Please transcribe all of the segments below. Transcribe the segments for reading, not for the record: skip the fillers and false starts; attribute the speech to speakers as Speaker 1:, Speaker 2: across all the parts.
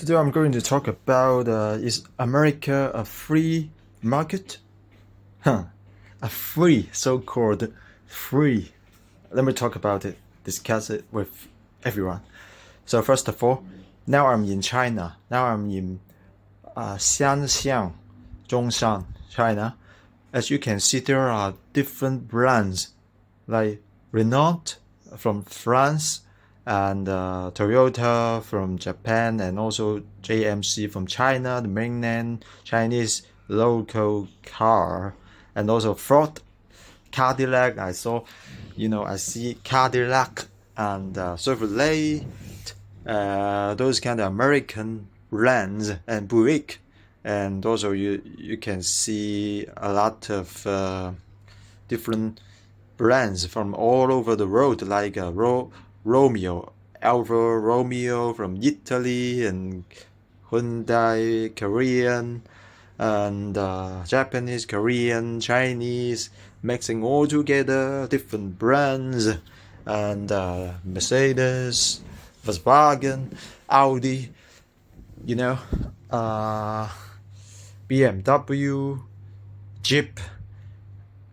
Speaker 1: Today I'm going to talk about is America a free market? Huh. A free, so-called free. Let me talk about it, discuss it with everyone. So first of all, now I'm in China. Now I'm in Xianxiang, Zhongshan, China. As you can see, there are different brands like Renault from France and Toyota from Japan, and also JMC from China, the mainland Chinese local car, and also Ford, Cadillac. I see Cadillac and Chevrolet, those kind of American brands, and Buick, and also you can see a lot of different brands from all over the world, like Romeo, Alfa Romeo from Italy, and Hyundai Korean, and Japanese, Korean, Chinese, mixing all together, different brands, and Mercedes, Volkswagen, Audi, BMW, Jeep,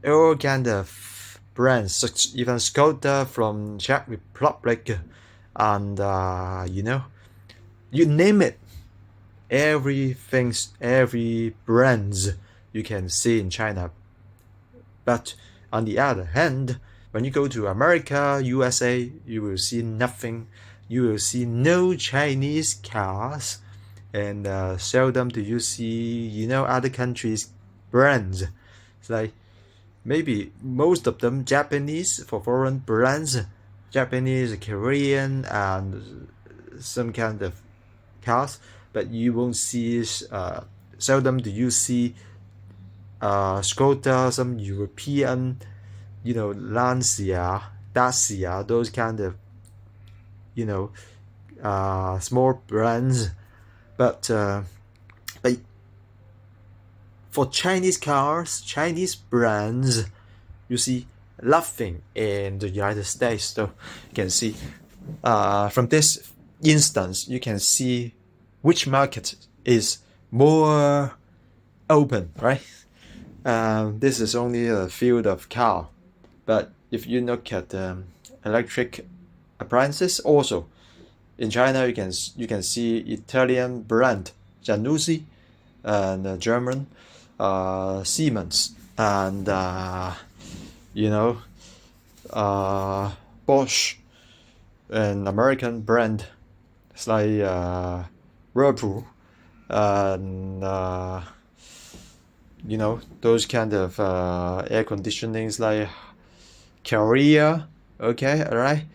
Speaker 1: all kind of brands, such even Skoda from Czech Republic, and you name it. Every brands you can see in China. But on the other hand, when you go to America, USA, you will see nothing. You will see no Chinese cars, and seldom do you see other countries' brands. It's like maybe most of them Japanese for foreign brands, Japanese, Korean, and some kind of cars, but you won't see. Seldom do you see Skoda, some European, Lancia, Dacia, those kind of small brands. But for Chinese cars, Chinese brands, you see nothing in the United States. So you can see from this instance, you can see which market is more open, right? This is only a field of car, but if you look at electric appliances, also in China, you can see Italian brand Januzzi, and German Siemens, and Bosch, and American brand. It's like Whirlpool, and those kind of air conditionings like Korea. Okay, all right,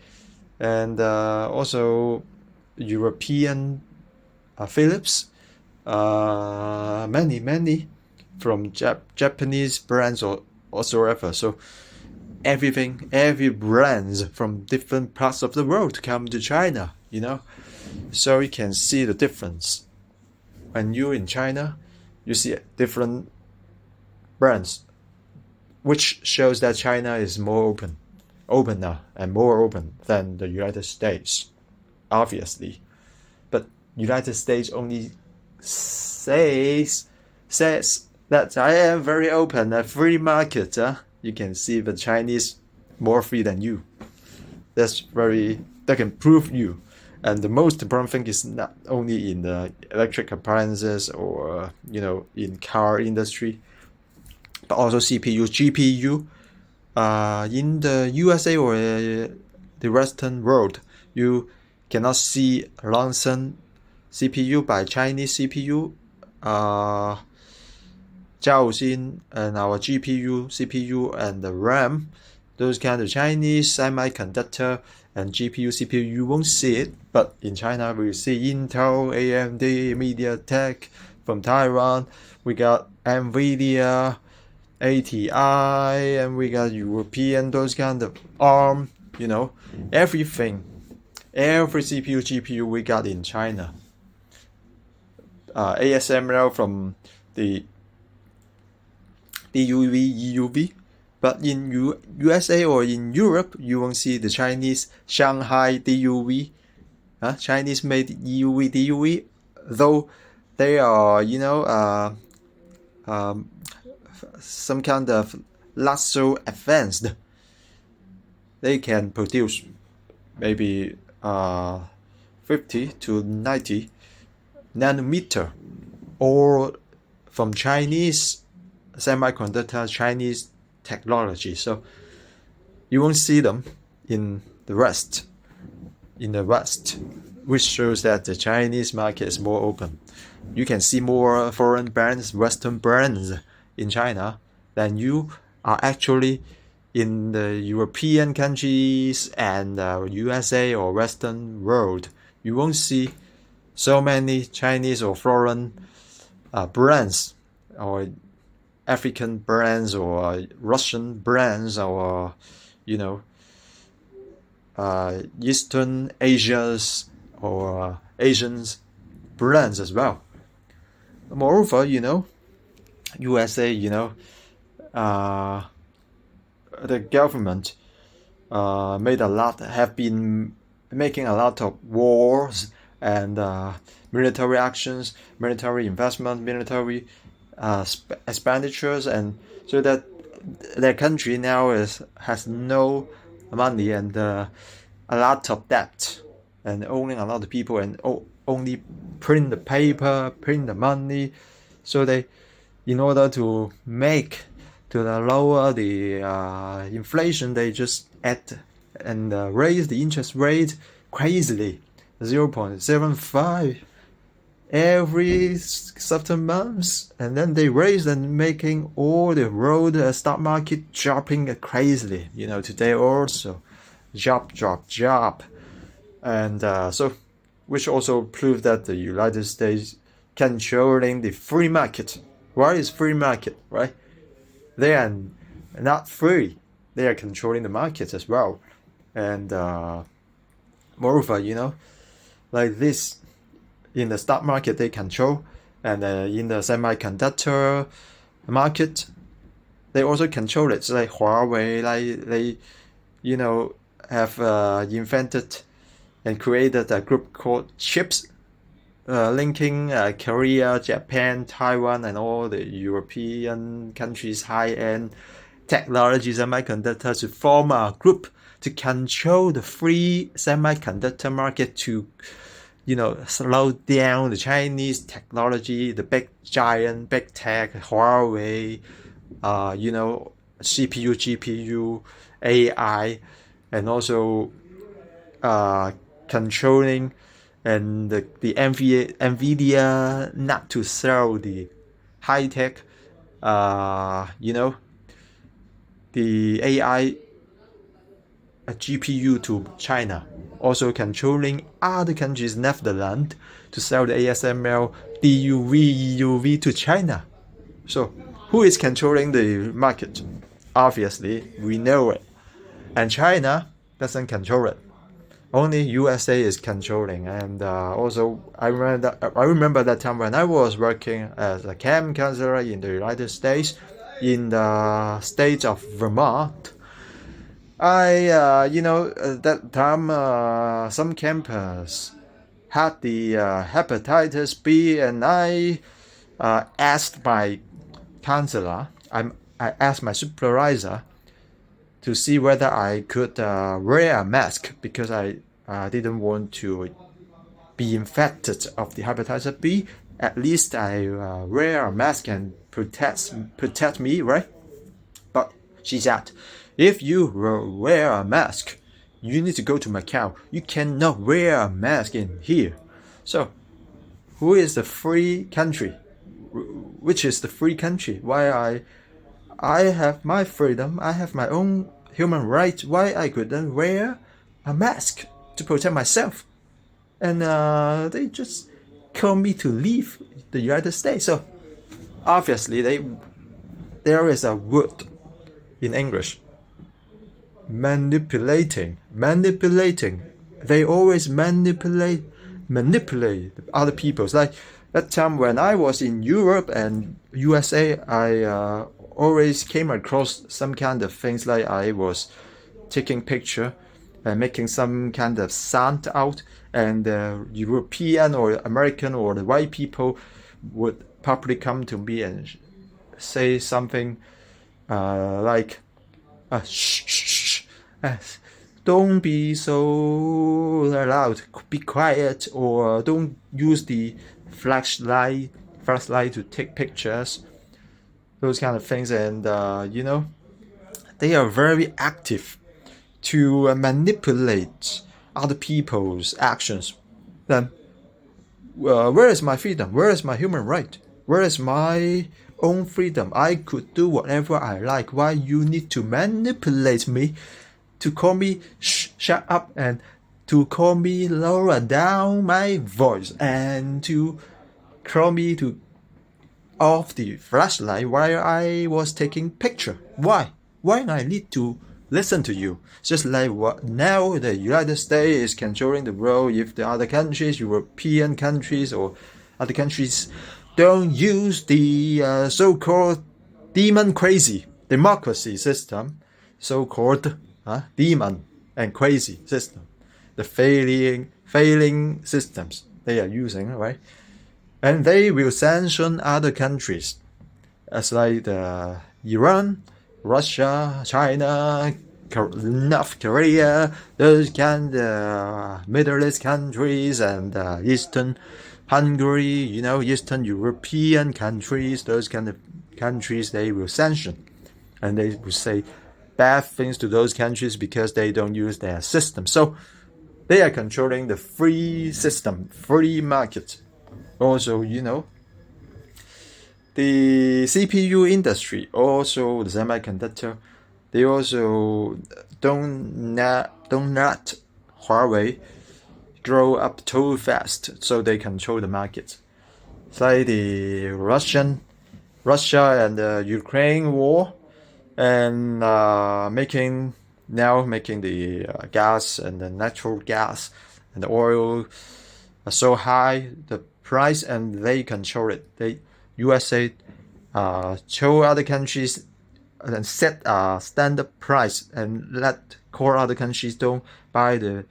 Speaker 1: and also European Philips, many from Japanese brands or whatsoever. So every brands from different parts of the world come to China, so you can see the difference. When you're in China, you see different brands, which shows that China is more opener and more open than the United States, obviously. But United States only says that I am very open, a free market. You can see the Chinese more free than you. That can prove you. And the most important thing is not only in the electric appliances or in car industry, but also CPU, GPU. In the USA or the Western world, you cannot see Lonson CPU by Chinese CPU, Zhaoxin, and our GPU, CPU, and the RAM. Those kind of Chinese semiconductor and GPU, CPU, you won't see it. But in China, we see Intel, AMD, MediaTek. From Taiwan, we got NVIDIA, ATI, and we got European, those kind of ARM, everything. Every CPU, GPU we got in China. ASML from the DUV, EUV. But in USA or in Europe, you won't see the Chinese Shanghai DUV, Chinese made EUV, DUV, though they are, some kind of not so advanced, they can produce maybe 50 to 90 nanometer, or from Chinese semiconductor, Chinese technology. So you won't see them in the West, which shows that the Chinese market is more open. You can see more foreign brands, Western brands in China than you are actually in the European countries and USA or Western world. You won't see so many Chinese or foreign brands, or African brands, or Russian brands, or Eastern Asia's or Asians brands as well. Moreover, USA, the government have been making a lot of wars and military actions, military investment, military expenditures, and so that their country now has no money and a lot of debt, and owning a lot of people, and only print the paper, print the money. So they, in order to lower the inflation, they just add and raise the interest rate crazily, 0.75 every certain months, and then they raise and making all the road stock market dropping crazily. Today also drop, and so, which also proved that the United States controlling the free market. Why is free market, right? They are not free. They are controlling the market as well. And moreover, like this, in the stock market they control, and in the semiconductor market they also control it. So like Huawei, they have invented and created a group called CHIPS, linking Korea, Japan, Taiwan, and all the European countries' high-end technology semiconductors to form a group to control the free semiconductor market, to slow down the Chinese technology, the big tech, Huawei, CPU, GPU, AI, and also controlling and the NVIDIA not to sell the high tech, the AI GPU to China. Also controlling other countries, Netherlands, to sell the ASML, DUV, EUV to China. So who is controlling the market? Obviously, we know it. And China doesn't control it. Only USA is controlling. And also, I remember that time when I was working as a camp counselor in the United States, in the state of Vermont. That time some campers had the hepatitis B, and I asked my counselor, I asked my supervisor to see whether I could wear a mask, because I didn't want to be infected of the hepatitis B. At least I wear a mask and protect me, right? But she said, if you wear a mask, you need to go to Macau. You cannot wear a mask in here. So, who is the free country? Which is the free country? Why I have my freedom, I have my own human rights. Why I couldn't wear a mask to protect myself? And they just told me to leave the United States. So, obviously, there is a word in English. Manipulating. They always manipulate other people. Like that time when I was in Europe and USA, I always came across some kind of things, like I was taking picture and making some kind of sound out, and the European or American or the white people would probably come to me and say something like, shh, shh, shh, don't be so loud, be quiet, or don't use the flashlight to take pictures, those kind of things. And they are very active to manipulate other people's actions. Then where is my freedom? Where is my human right? Where is my own freedom? I could do whatever I like. Why you need to manipulate me to call me shut up, and to call me lower down my voice, and to call me to off the flashlight while I was taking picture? Why I need to listen to you? Just like what now the United States is controlling the world. If the other countries, European countries or other countries, don't use the so-called demon crazy democracy system, so-called demon and crazy system, the failing systems they are using, right? And they will sanction other countries, as like Iran, Russia, China, North Korea, those kind of Middle East countries, and Eastern Hungary, Eastern European countries, those kind of countries they will sanction. And they will say bad things to those countries because they don't use their system. So they are controlling the free system, free market. Also, the CPU industry, also the semiconductor, they also don't let Huawei grow up too fast, so they control the market. It's like the Russia and the Ukraine war, and making the gas and the natural gas and the oil are so high, the price, and they control it. USA show other countries and set a standard price, and let core other countries don't buy the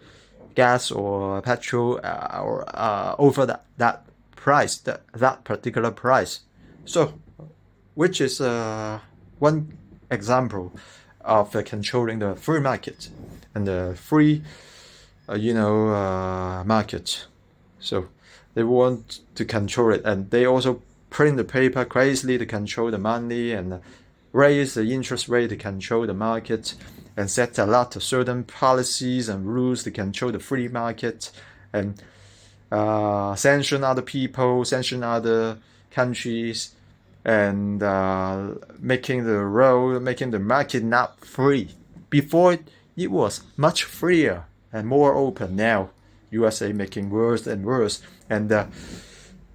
Speaker 1: gas or petrol or over that price, that particular price. So, which is one example of controlling the free market and the free, market. So they want to control it, and they also print the paper crazily to control the money, and raise the interest rate to control the market, and set a lot of certain policies and rules to control the free market, and sanction other people, sanction other countries, and making the market not free. Before it was much freer and more open. Now USA making worse and worse, and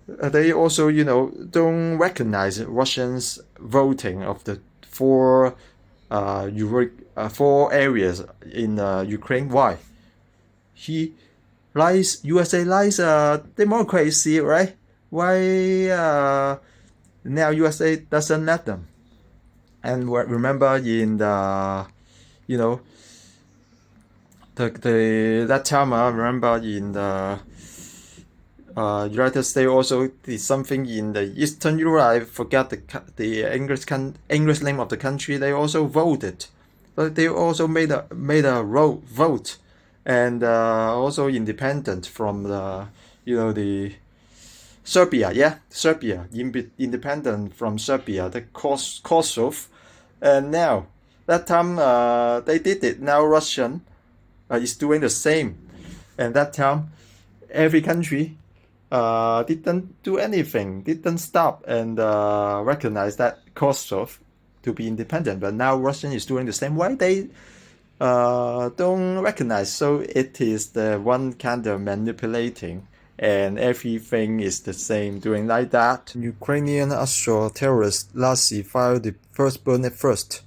Speaker 1: they also don't recognize Russians voting of the four areas in Ukraine. Why? USA likes democracy, right? Why now USA doesn't let them? And remember in the that time, I remember in the United States also did something in the Eastern Europe. I forgot the English name of the country. They also voted, but they also made a vote, and also independent from the the Serbia, independent from Serbia, the Kosovo, and now that time they did it. Now Russian is doing the same, and that time every country didn't do anything, didn't stop and recognize that Kosovo to be independent. But now Russian is doing the same. Why they don't recognize? So it is the one kind of manipulating, and everything is the same doing like that. Ukrainian assault terrorist Lassi fired the first bullet first.